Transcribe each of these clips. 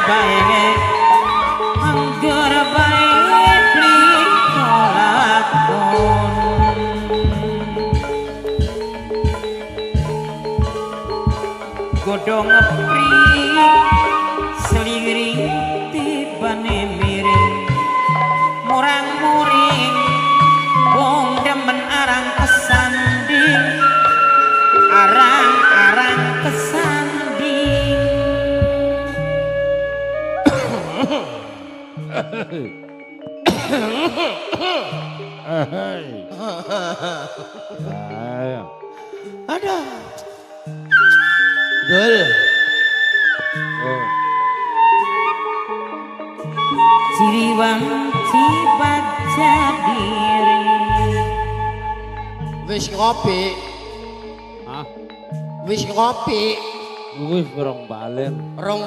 bae angger bae plikon godhong ngepri seliring tibane miring murang-muring wong demen arang kesanding arang-arang kesanding ada Dul Ciriwang cibat jadiri wis ngopi Hah? wis ngopi Wis rong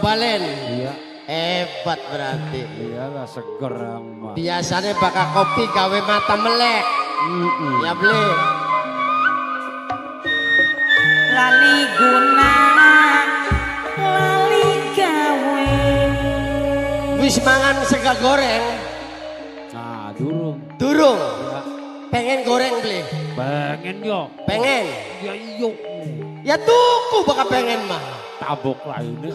balen. Iya. Hebat berarti. Iyalah seger mah. Biasanya bakal kopi gawe mata melek. Ya beli. lali guna lali gawe Wis mangan sega goreng. Nah, durung. Durung. Ya, Pengen goreng beli. pengen yo. Pengen. Ya iyo. Ya tuku bakal pengen mah. Tabok lainnya.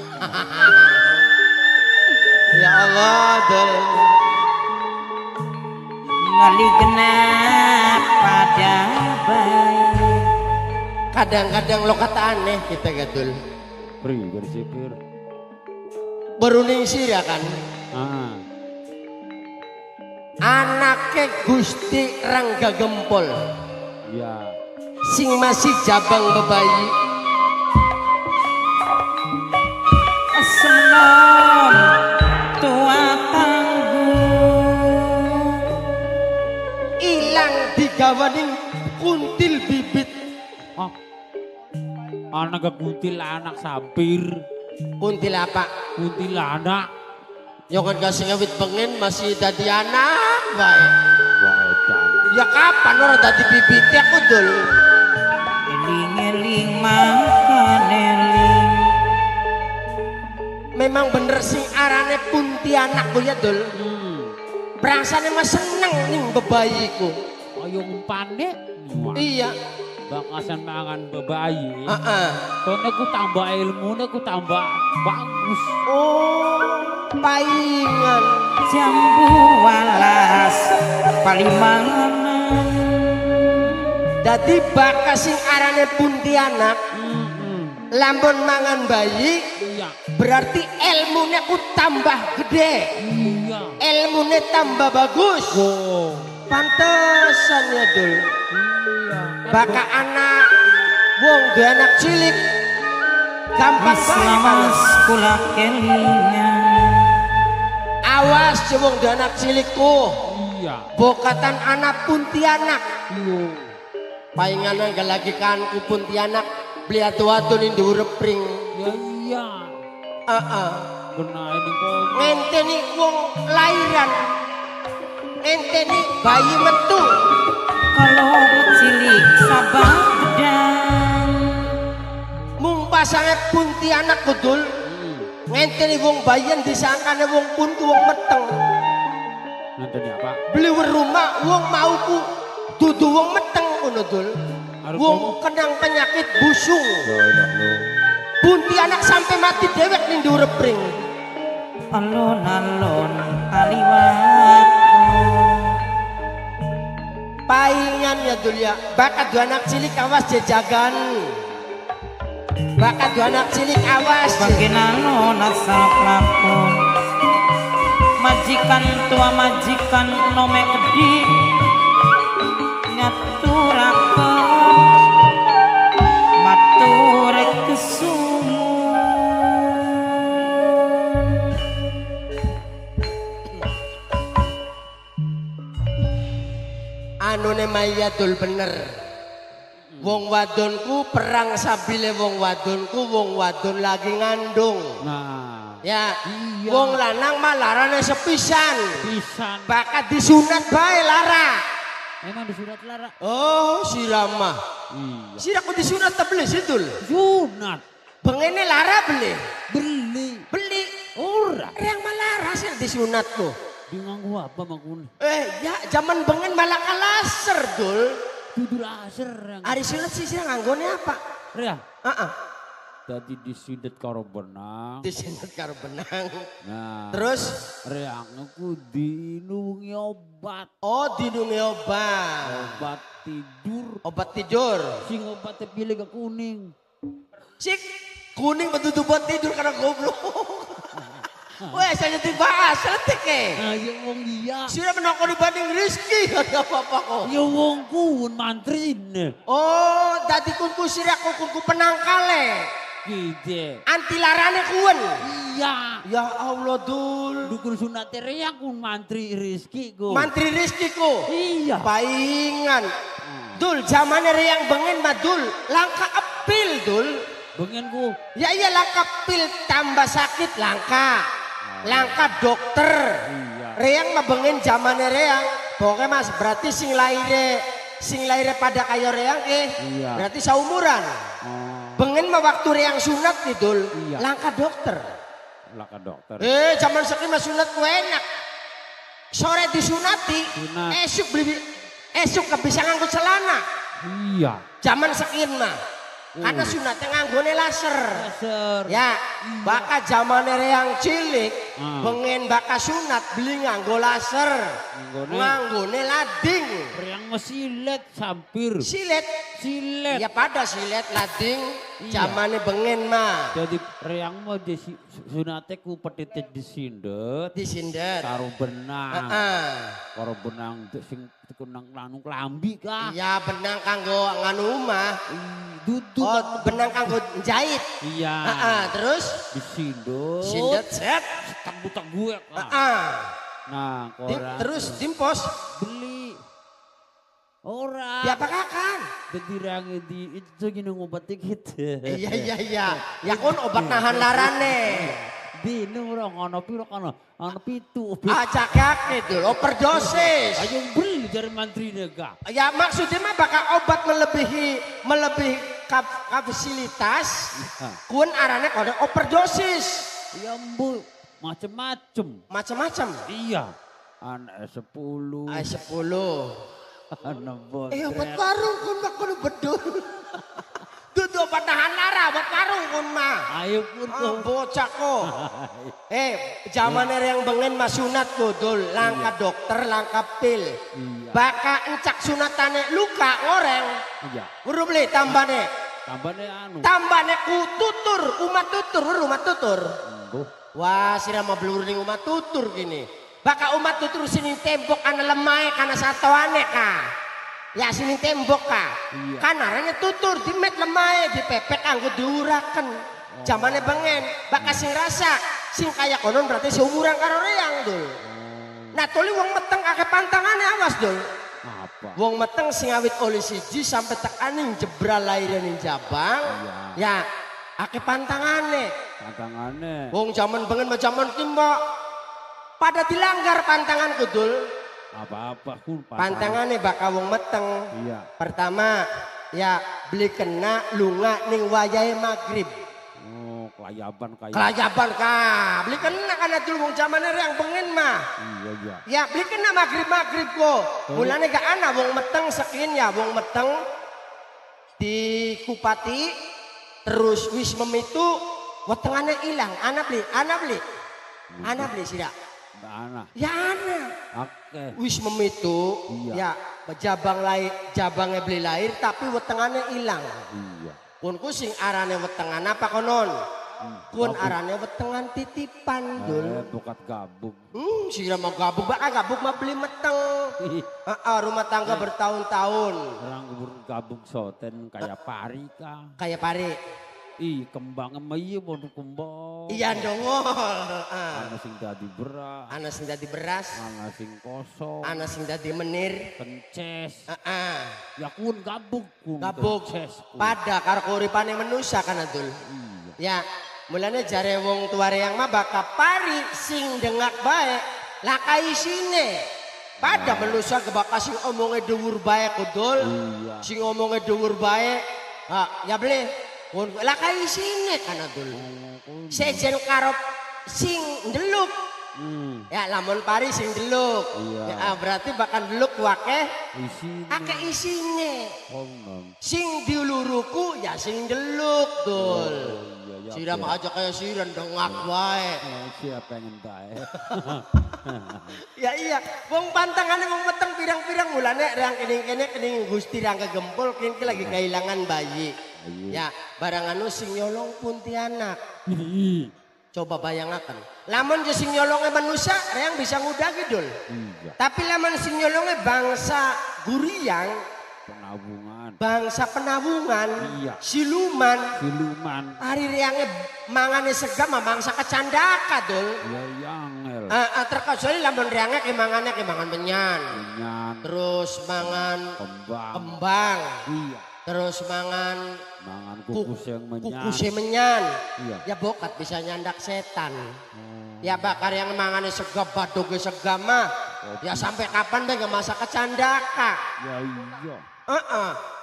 Ya Allah Dul. ngali genap pada baik Kadang-kadang lo kata aneh kita gadul. Pri bersipir. Beruning sih ya kan. Ah. Anaknya Gusti Rangga Gempol. Ya. Sing masih jabang bebayi. senom tua tangguh Ilang digawaning kuntil bibit. Ah. Anak kuntil anak sampir. Kuntil apa? Kuntil anak. Yang kan ngawit pengen masih dadi anak baik. Wah edan. Ya kapan orang dadi bibitnya aku dul. eling-eling makan eling Memang bener sing arane Puntianak ku ya dul. Berangsane mah seneng ning bebayiku. Ayo umpane. Iya. Bakasan mangan bebayi. Heeh. Soalnya ku tambah ilmu, ku tambah bagus. Oh, paingan. jambu walas palimangan Dadi bakas sing arane Puntianak. Lampun mangan bayi Iya. berarti ilmunya ku tambah gede. Iya. Ilmunya tambah bagus. Oh. Pantesan ya dul. Iya. Baka anak wong duwe anak cilik gampang Islamas banget. kula kelingan Awas je wong duwe anak cilikku. Iya. Bokatan anak Puntianak. Iya. Painganan gak lagi kan ku Puntianak beli atu-atu ning dhuwur pring. Ya iya. Heeh. Kena ini kok. Ngenteni wong lairan. Ngenteni bayi metu. kalau cilik sabang gedang Mung pasange Puntianak kudul. Ngenteni wong bayian disangkane wong pun ku wong meteng. Nanti apa? Beli rumah wong mauku dudu wong meteng ngono dul. Arep Wong ngomong. kenang penyakit busung. Banyak lo. Puntianak sampai mati dewek ning dhuwur pring. alon-alon aliwat Paingan ya dul ya. Bakat dua anak cilik awas jejagan. Bakat dua anak cilik awas. bagian alon asal pelakon majikan tua majikan nome edi nyaturakan maturek kesumun Anune maya dul bener. Wong wadonku perang sabile wong wadon lagi ngandung. Nah. Ya, Iya. wong lanang mah larane sepisan. Pisan. Bakat disunat bae lara. Emang disurat lara. Oh, sirama. Iya. Siraku disunat tak beli sidul. Sunat. Bengene lara beli. Beli. Beli. Ora. Reang malaras ya disunat ko. Bingung gua apa makun. Ya zaman bengen malah kalaser dul. Tudur aser yang. Ari sunat sih sih nganggone apa? Rea. Heeh. Tadi disidet karo benang. Disunat karo benang. Nah. Terus reang aku dinungi obat. oh dinungi obat. Obat tidur. Obat tidur. Sing obatnya pilih ke kuning. Sik kuning betul buat tidur karena goblok. Wah, saya dibahas, letik Nah, ya wong iya. sudah menokon dibanding Rizky, ada apa-apa kok. Ya wong kun mantrin. Oh, tadi kunku sirak kunku penangkale. Gitu. Anti larane kuen. Iya. Ya Allah dul. Dukun sunat reang kun mantri Rizky go. Mantri Rizky ku. Iya. Paingan. Dul, zamannya yang bengen mah dul. Langka apil dul. Bengen ku. Ya iya langka pil tambah sakit langka. Langka dokter. Iya. Reang mah bengen zamannya reang. Pokoknya mas berarti sing lahir pada kayo reang Iya. berarti saumuran. Oh, Bengen mah waktu reang sunat nih dul. Iya. Langka dokter. laka dokter. Zaman sekian mah sunat ku enak. Sore disunati, Sunat. esuk bisa ngangkut celana. Iya. Zaman sekian mah. Karena sunatnya nganggone laser. Laser. Ya, baka zamane reang cilik, Ah. bengen baka sunat beli nganggo laser. Nganggone lading. Reang mesilet sampir. Silet. Silet. Ya pada silet lading Iya. zamane bengen mah. Jadi reang mau di sunate ku petitit disindet. Disindet. Karo benang. Heeh. Karo benang sing kunang lanung klambi kah? Iya benang kanggo nganu mah. Duduk. Oh, benang kanggo jahit. Iya. Terus Disindet. sindet set. Buta gue kah? Heeh. Nah, koran. Terus dimpos. Beli. Ora. Ya apa kakan? Jadi reang di itu gini ngobat dikit. Iya. Ya kon obat nahan larane. Bingung orang ana piro kana ana pitu. Ajak itu overdosis. Ayo beli dari mantri nega. Ya maksudnya mah bakal obat melebihi kapasitas. Kun arane kode overdosis. Ya mbu macem-macem. Macam-macam. Iya. Anak 10. 10. Anak bot. Obat warung kun mah kudu bedul. Dudu obat nahan lara, obat warung kun mah. Ayo pun kau. Bocah kok. Zaman yang bengen mah sunat dul, langka dokter, langka pil. Iya. Baka encak sunatane luka ngoreng. Iya. Buru beli tambane. Tambahnya anu. Tambane ku tutur, umat tutur, umat tutur. Embuh. Wah, sirama blur ning umat tutur gini. Baka umat tutur sini tembok ana lemai kana satoane ka. Ya sini tembok ka. Iya. Kan arane tutur dimet lemai dipepek anggo diuraken. Zamane bengen, baka sing rasa sing kaya konon berarti seumuran karo reang dul. Nah tuli wong meteng akeh pantangane awas dul. Apa? Wong meteng sing awit oli siji sampai tekaning jebral lahiran ning Jabang. Iya. Ya akeh pantangane. Tantangannya. Wong zaman bengen mah zaman ki mbok pada dilanggar pantangan kudul. Apa-apa kun. Pantangannya bakal wong meteng. Iya. Pertama ya beli kena lunga ning wayahe maghrib. Oh, kelayaban kayak. Kelayaban kah? Beli kena kana dulu wong zamane yang bengen mah. Iya. Ya beli kena maghrib kok. Mulane gak ana wong meteng sekin ya wong meteng di Kupati terus wis memitu wetengane ilang. Ana beli sih Mbak Ana. ya ana. Oke. Wis memitu Iya. ya jabangnya beli lahir tapi wetengane ilang. Iya. Kunku sing arane wetengan apa konon? Kun arane wetengan titipan dul. Bukat gabung. Sira mau gabung mah beli meteng. Rumah tangga bertahun-tahun. Orang gabung soten kayak pari kah? Kayak pare. Ih, kembang iya mau kembang. Iya dongol. Ana sing dadi beras, Ana sing dadi beras, ana sing kosong, ana sing dadi menir. kences. Ya kun gabung kun. gabung. Kences, kun. Pada karo uripane manusia kan dul. Iya. Ya, mulane jare wong tua yang mah baka pari sing dengak bae lakai sine. Pada manusia kebaka sing omonge dhuwur bae kudul. Iya. Sing omonge dhuwur bae. Ya beli. Lakai sine kan dul. Sejen karo sing ndeluk. Ya lamun pari sing ndeluk. Iya. Ya, berarti bakal ndeluk wakeh Isine. akeh isine. Konon. Sing diuluruku ya sing ndeluk dul. Iya, ya. Siram aja kayak siran dengak wae. Siapa pengen bae. Ya iya, wong pantangane wong meteng pirang-pirang mulane rang kening-kene kening Gusti rang kegempul kene lagi kehilangan bayi. Ya, barang anu sing nyolong Pontianak. Coba bayangaken. Lamun je sing nyolonge manusia, reang bisa ngudah gidul. Iya. Tapi lamun sing nyolonge bangsa guriang, Penabungan. bangsa penabungan, Iya. siluman, Siluman. hari reange mangane segama bangsa kecandaka dul. Ya yangel. Terkecuali lamun reange kemangan menyan. Menyan. Terus mangan Kembang. kembang, Iya. terus mangan Mangan kukus yang menyan. kukusnya menyan. Iya. Ya bokat bisa nyandak setan. Ya bakar yang mangane segap badoge segama. Ya sampai kapan deh nggak masa kecandaka. Ya iya.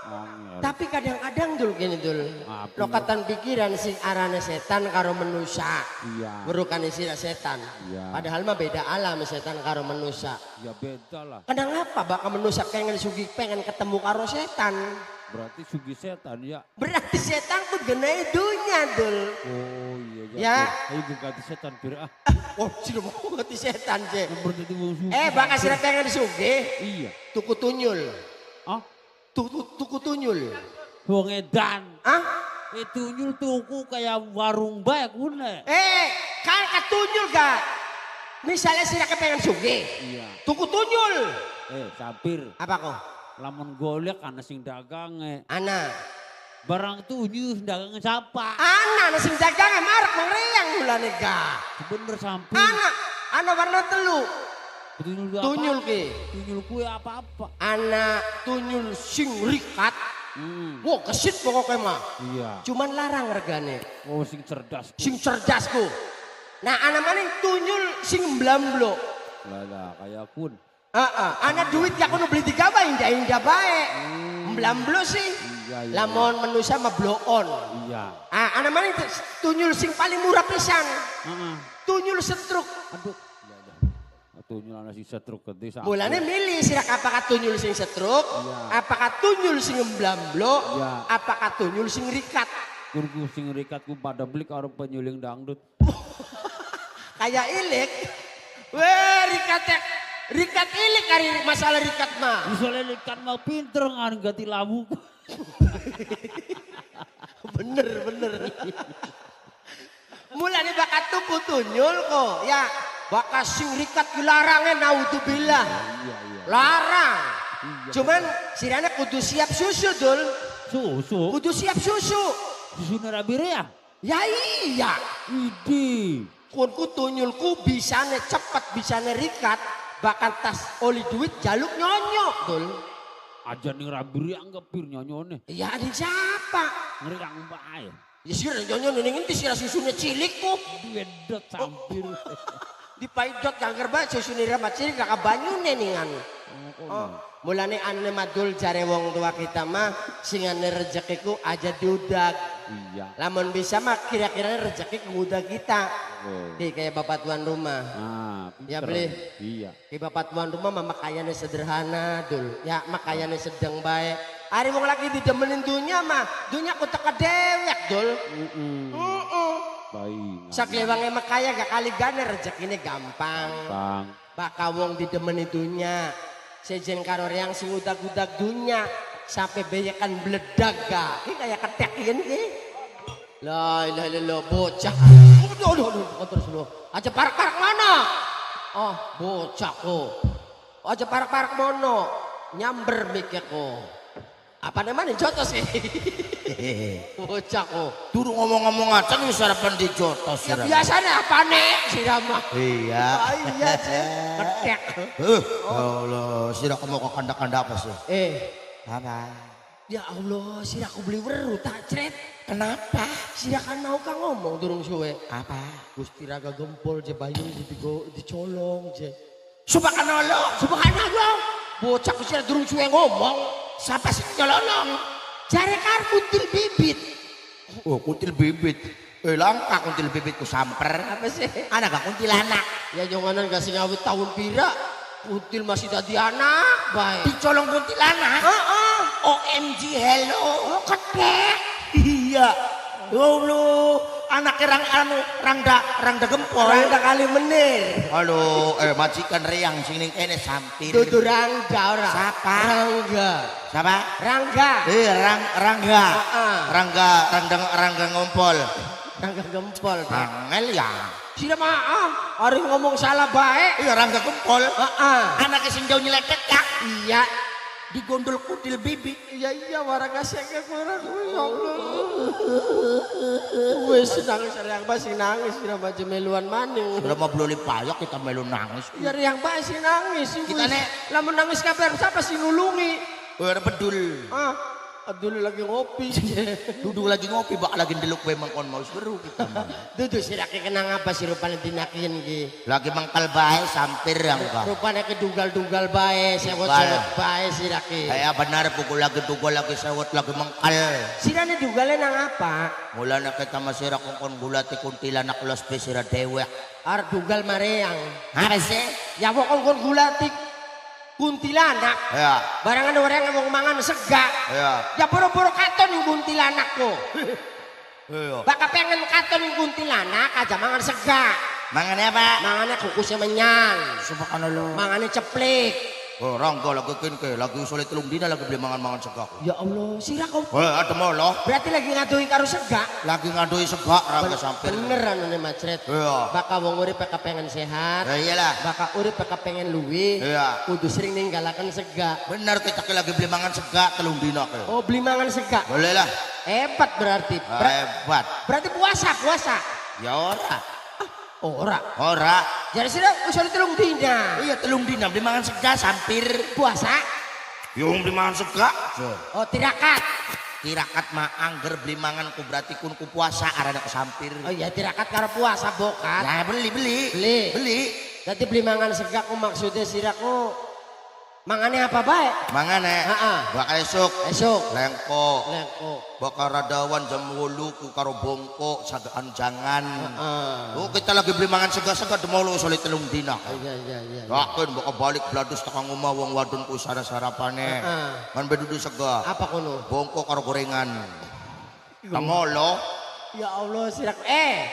Angel. Tapi kadang-kadang dul gini dul. Apa? Lokatan pikiran sing arane setan karo manusia. Iya. Berukan istilah setan. Iya. Padahal mah beda alam setan karo manusia. Ya beda lah. Kenapa bakal manusia pengen sugi pengen ketemu karo setan? Berarti sugi setan ya. Berarti setan tuh genai dunia dul. Oh iya. Ya. Ayo ganti setan bir ah. Oh sudah mau ngerti setan sih. Berarti wong sugi. Bakal sih pengen sugi. Iya. Tuku tunyul. Ah. Tuku tunyul. Wong edan. Ah? Itu nyul tuku kayak warung bae kune. Kan katunyul gak? Misalnya sih pengen sugi. Iya. Tuku tunyul. Sampir. Apa kok? Lamun golek ana sing dagang Ana. barang tunyu dagang siapa? Ana sing dagang marak mengreang mulane ga. Bener sampir. Ana warna telu. Tunyul apa? Tunyul ki. Tunyul kue apa-apa. Ana tunyul sing rikat. Wah kesit pokoknya mah. Iya. Cuman larang regane. Oh sing cerdas. Sing cerdasku. Nah ana maning tunyul sing blamblo. Lah kayak kun. Ana duit ya kuno beli 3 bae indah-indah bae. Blamblo sih. Iya. Lamun manusia mah bloon. Iya. Ana maning tunyul sing paling murah pisan. Heeh. Tunyul setruk. Aduh. Tunyul ana sing setruk gede sampe. Mulane milih sirak apakah tunyul sing setruk, Iya. apakah tunyul sing blamblo, Iya. apakah tunyul sing rikat. Kurku sing rikatku pada beli karo penyuling dangdut. Kayak ilik. Weh rikat ilik kari masalah rikat mah. Misalnya ikan mau pinter ngan ganti labu. Bener. Mulane bakat tuku tunyul kok. Ya, bakat sing rikat dilarangnya naudzubillah. Iya. Larang. Iya. Cuman sirana kudu siap susu dul. Susu. Kudu siap susu. Susu nerabire ya? Ya iya. Idi. Kunku tunyulku bisane cepet bisane rikat. Bahkan tas oli duit jaluk nyonyok dul. Aja ning rabiri anggap pir nyonyone. Ya ada siapa? Ngeriang bae. Ya sira nyonyon ning endi sira susune cilik ku. Wedot sampir. Dipaidot gangger bae susune ramat cilik gak kabanyune ningan. Mulane ane madul jare wong tua kita mah singane rezekiku aja diudag. Iya. Lamun bisa mah kira-kira rezeki kemudah kita. Di kayak bapak tuan rumah. Ya beli. Iya. Kayak bapak tuan rumah mah makayane sederhana dul. Ya makayane sedang baik. Ari wong lagi didemenin dunia mah, dunia ku teka dewek dul. Baik. Saklewange makaya gak kali gane rezekine gampang. Bang. Baka wong didemenin dunia. Sejen karo reang sing udag-udag dunia sampai beyekan bledag ga. Ki kayak ketek ini. La ilaha illallah bocah. Aduh terus lu. Aja parak-parak mana? Oh, bocah ko. Aja parak-parak mono. Nyamber mikirku. Apa namanya jotos sih? Bocah ko. Turu ngomong-ngomong aja wis sarapan di jotos. Ya biasanya apa nih sirama? Iya. Iya sih. Ketek. Allah, sira kamu kok kandak-kandak apa sih? Apa? Ya Allah, sira aku beli weru tak cret. Kenapa? Sira kan mau kang ngomong durung suwe. Apa? Gusti Raga Gempol je bayu dicolong je. Subhanallah. Subhanallah. Bocah sira durung suwe ngomong. Siapa sih nyolong? Jare kar kutil bibit. Oh, kutil bibit. Langka kuntil bibitku samper. Apa sih? Anak gak kuntilanak. Ya janganan gak ngawit tahun pira. Kuntil masih dadi anak baik. Dicolong kuntilanak. OMG hello. Kedek. Iya. Lulu anak rangda gempol. Rangga kali menir. Halo, majikan Riang sing ning kene sampir. Dudu Rangga ora. Siapa? Rangga. Siapa? Rangga. Rangga. Rangga ngompol. Rangga gempol. Angel ya. Sira maaf, ari ngomong salah baik. Iya Rangga gempol. Heeh. Anaknya sing jauh nyeleket ya. Iya. Digondol kutil bibit. Iya warang kasih ke kurang ya Allah. Wes nangis yang basi nangis sira maju meluan maning. Sudah mau belum payok kita melu nangis. Ya yang basi nangis. Kita nek lamun nangis kabar siapa sih nulungi? Ada bedul. Dulu lagi ngopi. Duduk lagi ngopi, bak lagi ndeluk wae mangkon mau seru kita. Dudu sira kenang apa sih rupane dinakin ki? Lagi mangkal bae sampir yang ka. Rupane kedugal-dugal bae, sewot-sewot bae sira ki. Kaya benar pukul lagi dugal lagi sewot lagi mangkal. Sirane dugale nang apa? Mula na kita masira kongkon gulati kuntilanak ulas pe sira dewek. Ar dugal mareang. Apa sih? Ya kongkon gulati kuntilanak. Ya. Barangan orang ngomong mangan sega. Ya. Ya boro-boro katon yung kuntilanak ko. Iya. Baka pengen katon yung kuntilanak aja mangan sega. Mangannya apa? Mangannya kukusnya menyang. Subhanallah. Mangannya ceplik. Rangga lagi kenke, lagi usulnya telung dina lagi beli mangan-mangan segak. Ya Allah, sira kau. Ada molo. Berarti lagi ngaduin karo sega. Lagi ngadui segak Rangga sampir. Beneran ane macret. Iya. Baka wong urip baka pengen sehat. Ya iyalah. Baka urip baka pengen luwi. Iya. Kudu sering ninggalakan sega. Bener kita lagi beli mangan segak telung dina ke. Oh, beli mangan sega. Boleh lah. Hebat berarti. Hebat. Berarti puasa. Ya ora. Ora. Ora. Jadi sira usul telung dina. Iya telung dina beli mangan segak sampir. Puasa. Yung beli mangan segak. Oh, tirakat. Tirakat mah angger beli mangan ku berarti kun ku puasa arana ku sampir. Oh iya tirakat karo puasa bokat. Ya beli. Jadi beli mangan sega ku maksudnya siraku mangannya apa baik? Mangane. Heeh. Bakal esuk. Lengko. Bakal radawan jam 8 ku karo bongko sagaan jangan. Oh kita lagi beli mangan sega-sega demolo sole telung dina. Iya. Yakin bakal balik bladus tekan omah wong wadon ku sarapane. Kan bedudu sega. Apa kono? Bongko karo gorengan. Demolo. Ya Allah siraku.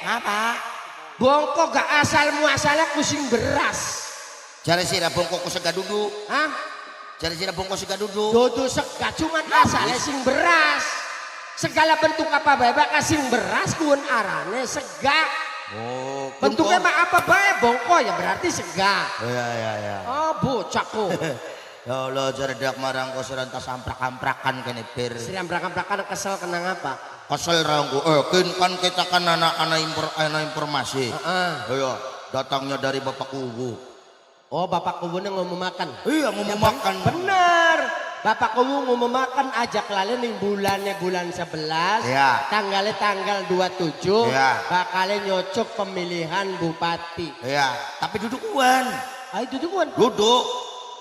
Apa? Bongko gak asal muasalnya kusing beras. Jare sira bongko ku sega duduk. Hah? Jare sira bongko sega duduk. Dodo sega cuman asalnya sing beras. Segala bentuk apa bae bakal sing beras kuon arane sega. Oh, bentuknya mah apa bae bongko ya berarti sega. Iya. Oh, bocah ko. Ya Allah jare dak marang ko sira entas amprak-amprakan kene bir. Sira amprak-amprakan kesel kenang apa? Kesel rangku. Kan kita kan anak-anak informasi. Iya, datangnya dari Bapak Kubu. Oh, Bapak Kubu ngomong makan. Iya, ngomong makan. Bener. Bapak Kubu ngomong makan ajak lali ning bulannya bulan 11. Iya. Tanggalnya tanggal 27. Iya. Bakalnya nyocok pemilihan bupati. Iya, tapi dudukuan. Ayo dudukuan. Duduk.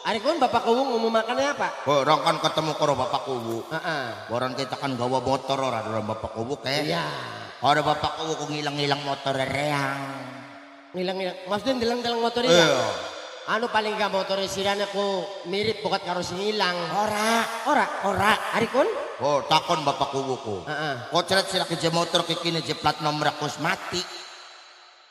Hari kon Bapak Kubu ngomong makannya apa? Orang kan ketemu karo Bapak Kubu. Heeh. Orang kita kan gawa motor ora ada Bapak Kubu kayak. Iya. Ada Bapak Kubu kok ngilang-ngilang motor reang. Ngilang-ngilang. Maksudnya ngilang-ngilang motor Iya. Anu paling gak motor sirane ku mirip bukat karo sing ilang. Ora. Hari kon? Oh, takon Bapak Kubu ku. Heeh. Kok ceret sira ke motor kekini je plat nomor aku mati.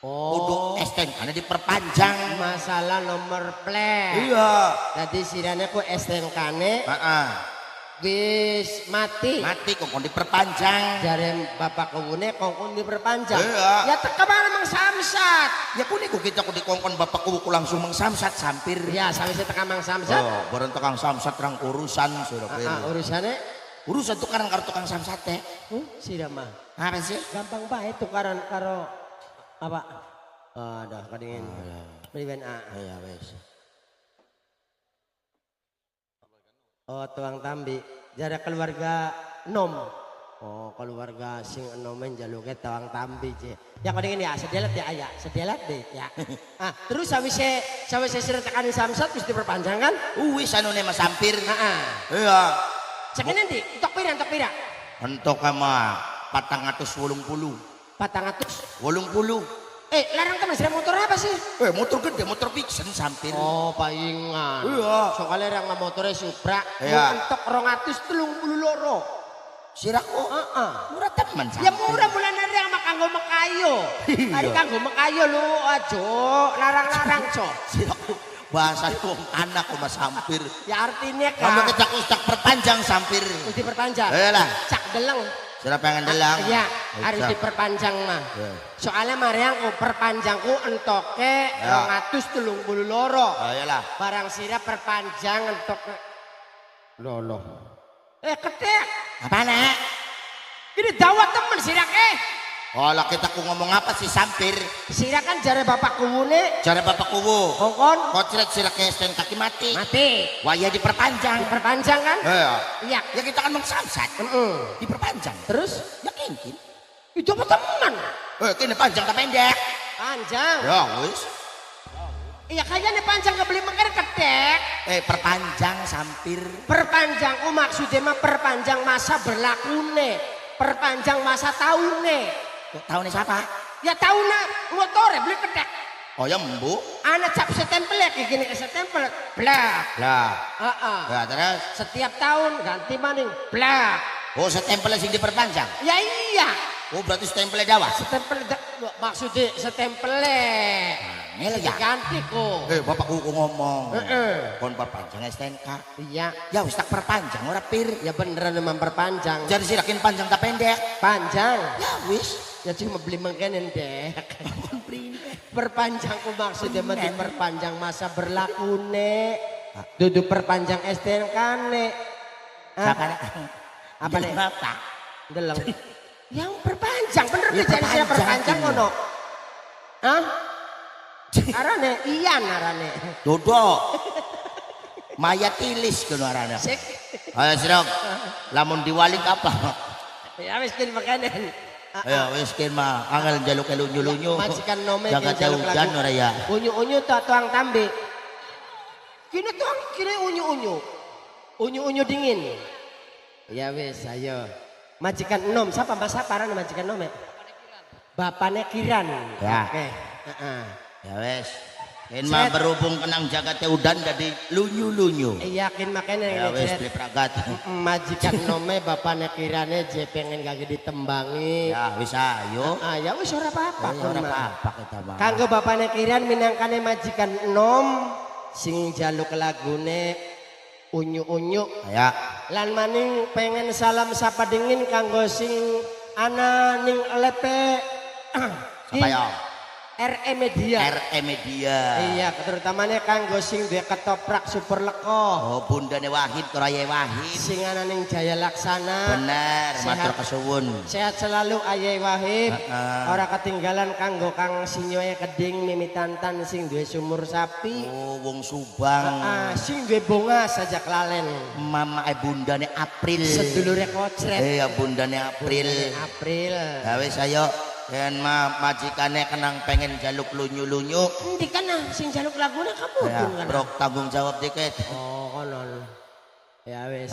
Oh. Kudu STNK karena diperpanjang. Masalah nomor plat. Iya. Jadi sirane ku STNK-ne Heeh. wis mati. Mati kok diperpanjang. Jare Bapak Kubune kongkon diperpanjang. Iya. Ya teka mana mang samsat. Ya kuni ku kita ku dikongkon Bapak Kubu ku langsung mengsamsat sampir. Ya sawise teka mang samsat. Oh, bareng tukang samsat rang urusan sudah Urusane urusan tukaran karo tukang samsat teh. sira mah. Apa sih? Gampang bae tukaran karo apa? Dah kadingin. Priben A. Ya wes. Oh, tuang tambi. Jara keluarga nom. Oh, keluarga sing enomen jaluke tuang tambi je. Ya kadingin ya sedelat ya aya, sedelat deh ya. Terus sawise sira tekani samsat mesti diperpanjang kan? Wis anune Mas sampir. Heeh. Iya. Sakene ndi? Entok pira? Entok mah 480. 400. 80. Larang teman sira motor apa sih? Motor gede, motor fiction sampir. Oh, palingan. Iya. Soalnya yang motornya Supra. Iya. Entok 232. Siraku, murah teman sampir. Ya murah bulan hari yang kanggo mekayo. Iya. Hari kanggo mekayo lu aja larang-larang cok. Siraku, bahasa wong anak kok sampir. Ya artinya Kamu kan. kecak-ustak perpanjang sampir. Harus diperpanjang. Lah. Cak deleng. Sira pengen delang. Iya, harus diperpanjang mah. Iya. Soalnya mariangku perpanjangku entoke Ya. 232. Ayolah. Barang sira perpanjang entoke. Loh. Ketek. Apa nek? Ini dawat temen sira Olah kita ku ngomong apa sih sampir? Sira kan jare bapak kuwune Cara bapak kuwu. kongkon Kocret sira kesten kaki mati. mati. Waya diperpanjang. Diperpanjang kan? Iya. Ya kita kan samsat. Diperpanjang. Terus Ya kinkin. itu apa teman? Kini panjang tak pendek. Panjang. Ya wis. Iya kayaknya panjang kebeli makan ketek. Perpanjang sampir. Perpanjang maksudnya mah perpanjang masa berlakune. Perpanjang masa tahunnya. Tahunnya siapa? Ya tahunnya motore beli ketek. Oh ya embu. Anak cap setempel ya kayak gini ke setempel. Blak. Lah. Ya terus. Setiap tahun ganti maning. Blak. Oh setempelnya sing diperpanjang. Ya iya. Oh berarti setempelnya Jawa. Setempel maksudnya setempelnya. Ngel ya. Ganti kok. Bapakku ngomong. Kon perpanjang STNK. Iya. Ya wis tak perpanjang ora pir. Ya beneran memang perpanjang. Jadi sirakin panjang tak pendek. Panjang. Ya wis. Ya cuma beli makanan dek. Perpanjang ku maksudnya mah diperpanjang masa berlakune. Duduk perpanjang STNK ne. Apa nih? Bapak. Deleng. Yang perpanjang bener Ya, jadi saya perpanjang perpanjang ngono. Hah? Arane iyan arane. Dodo. Mayat tilis kono arane. Sik. Ayo sirok. Lamun diwalik apa? Ya wis kin makanan. Ayo wis kin mah angel njaluk lunyu-lunyu. Majikan nome Jaga jaluk hujan ora ya. Unyu-unyu tuang tambe. Kini unyu-unyu. Unyu-unyu dingin. Ya wis ayo. Majikan enom siapa Mas Saparan majikan enom ya? Bapaknya Kiran. Ya. Oke. Ya wis. Kin mah berhubung kenang jaga udan jadi lunyu-lunyu. Yakin makanya Ya wis beli pragat. majikan nome bapaknya Kirane je pengen gak ditembangi. Ya wis ayo. Ya wis ora apa-apa. Ora apa-apa kita mah. Kanggo bapaknya Kiran minangkane majikan enom sing jaluk lagune unyu-unyu. Ya. Lan maning pengen salam sapa dingin kanggo sing ana ning lepe Siapa ya? RE Media. RE Media. Iya, terutamanya kanggo sing duwe ketoprak super leko. Oh, bundane Wahid, Raya Wahid. Sing ana ning Jaya Laksana. Bener, Sehat. matur kesuwun. Sehat selalu Ayai Wahid. Heeh. Ora ketinggalan kanggo Kang Sinyoe Keding Mimi Tantan sing duwe sumur sapi. Oh, wong Subang. Sing duwe bonga saja kelalen. Mama bundane April. Sedulure kocret. Iya, bundane April. April. Ya wis ayo. Yen majikane kenang pengen jaluk lunyu-lunyu. Endi kana sing jaluk laguna kamu Ya, kan. brok tanggung jawab dikit. Oh, konon. Ya wis.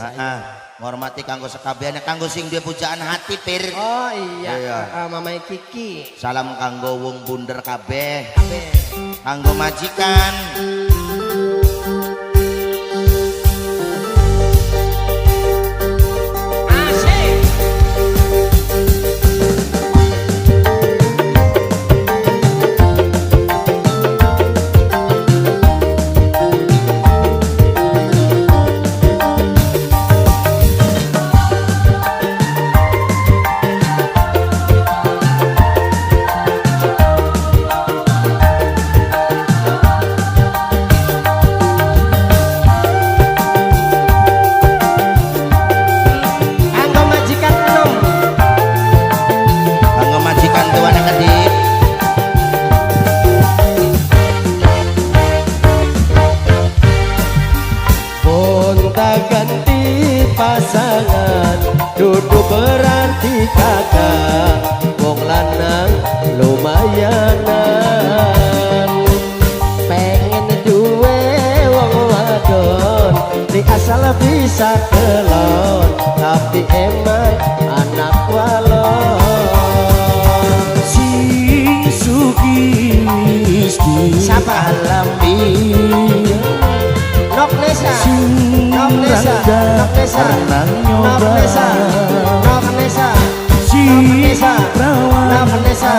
Ngormati kanggo sekabehane kanggo sing duwe pujaan hati pir. Oh iya, Iya. Mamai Kiki. Salam kanggo wong bunder kabeh. Kabeh. Kanggo majikan. Asik. Kanggo majikan enom. Kanggo majikan tuan yang kedik. Gonta ganti pasangan duduk berarti kakak wong lanang lumayanan pengen duwe wong wadon di asal bisa kelon tapi emang anak walon rizki Siapa? alami Nok Nesa, sing Nok Nesa, Nok Nesa, karena Nok nyoba Nesa, Nok Nesa, si Nesa, perawan Nok Nesa,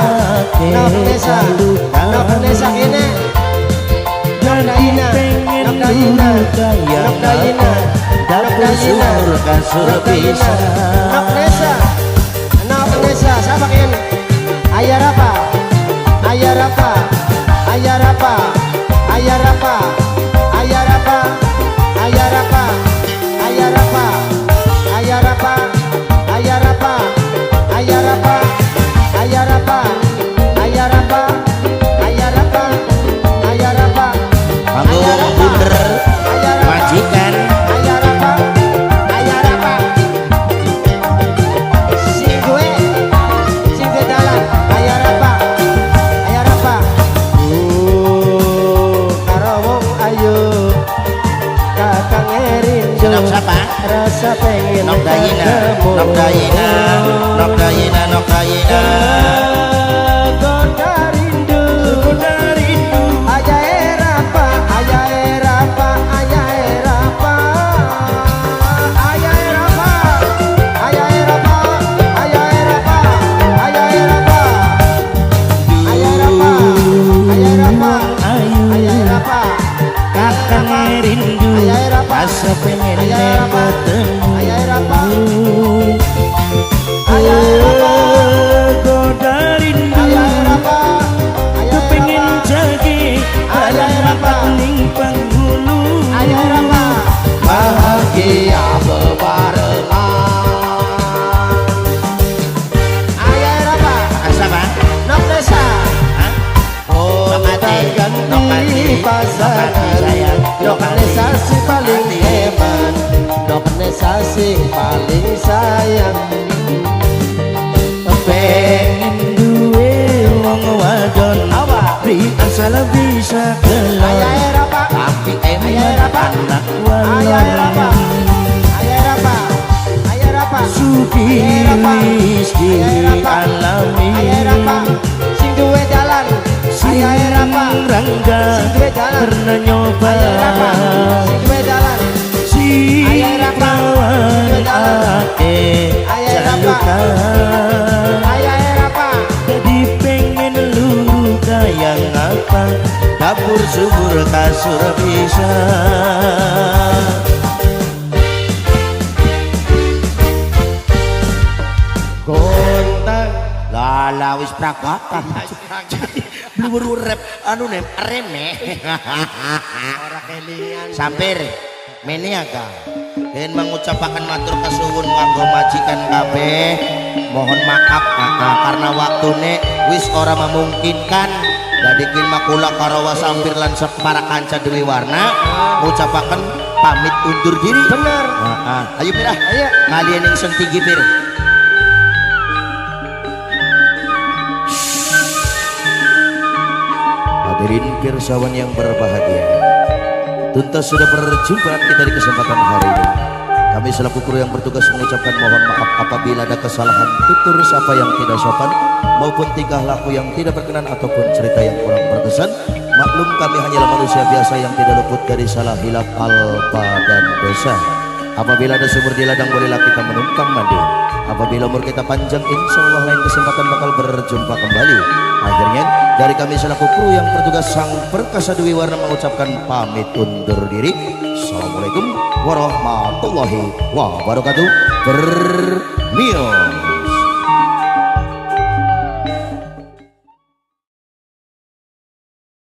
Nok Nesa, Nok Nesa ini. Nok Dayina, Nok Dayina, Nok Dayina, Nok Dayina, kasur Nok Dayina, bisa Nok Nesa, Nok Nesa, siapa ini? Ayah Rapa, Ayah Rapa, Ayah Rapa, Ayah Rapa, Ayah Rapa, Ayah Rapa, Ayah Rapa, Ayah Rapa, Ayah Rapa, Ayah Rapa, Ayah Rapa, Ayah Rapa, Ayah Rapa, Ayah Rapa, panggung bunder Ayah Rapa, majikan Ayah Rapa, Ayah Rapa, sing gue dalan, Ayah Rapa, Ayah Rapa, karo wong ayu, kakang erindu, Nok siapa? rasa pengen Nok Dayina ketemu. Nok Dayina Nok Dayina Nok Dayina Goda rindu, Goda rindu Ayah Erapa, Ayah Erapa, Ayah Erapa, Ayah Erapa, Ayah Erapa, Ayah Erapa, Ayah Erapa, Ayah Erapa, Ayah Erapa, ayu Ayah Erapa, kakang rindu Ayah Erapa, asa pengen Ayah Erapa, ketemu Ayah Erapa, Ayah Erapa, goda rindu Ayah Erapa, Ayah pengen Erapa, jadi Ayah Erapa, ning penghulu Ayah Erapa, bahagia bebarengan Ayah Erapa, siapa? Nok Nesa, Oh, ganti pasangan, sayang Nok Nesa si paling hebat, Nok Nesa si paling sayang. pengen duwe wong wadon Apa? di asal bisa kelak Ayah Erapa, tapi Ayah Erapa, anak Ayah Erapa, walon Ayah Erapa, Ayah Erapa, suki Ayah Erapa, rizki Ayah Erapa, alami Ayah Erapa, sing duwe jalan, Ayah Erapa, rangga sing duwe jalan, pernah nyoba Ayah Erapa, sing duwe jalan, si Ayah Erapa, kawan ake Ayah Erapa, jalukan Ayah Erapa, jadi pengen luru kayak apa dapur subur kasur bisa gontang, lala wis prakatan blur rep anu nem remeh ora kelingan. sampir meniaga dan mengucapkan matur kesuwun kanggo majikan kabeh mohon maaf karena waktune wis ora memungkinkan dadikin makula karawa sampir lan para kanca dewi warna ngucapaken pamit undur diri Bener. ayo pirah Ayo. ngalian yang sing tinggi pir hadirin pirsawan yang berbahagia tuntas sudah berjumpa kita di kesempatan hari ini. Kami selaku kru yang bertugas mengucapkan mohon maaf apabila ada kesalahan tutur sapa yang tidak sopan maupun tingkah laku yang tidak berkenan ataupun cerita yang kurang berkesan. Maklum kami hanyalah manusia biasa yang tidak luput dari salah hilaf alpa dan dosa. Apabila ada sumur di ladang bolehlah kita menumpang mandi. Apabila umur kita panjang insya Allah lain kesempatan bakal berjumpa kembali. Akhirnya dari kami selaku kru yang bertugas sang perkasa Dewi Warna mengucapkan pamit undur diri. Assalamualaikum warahmatullahi wabarakatuh. Bermio.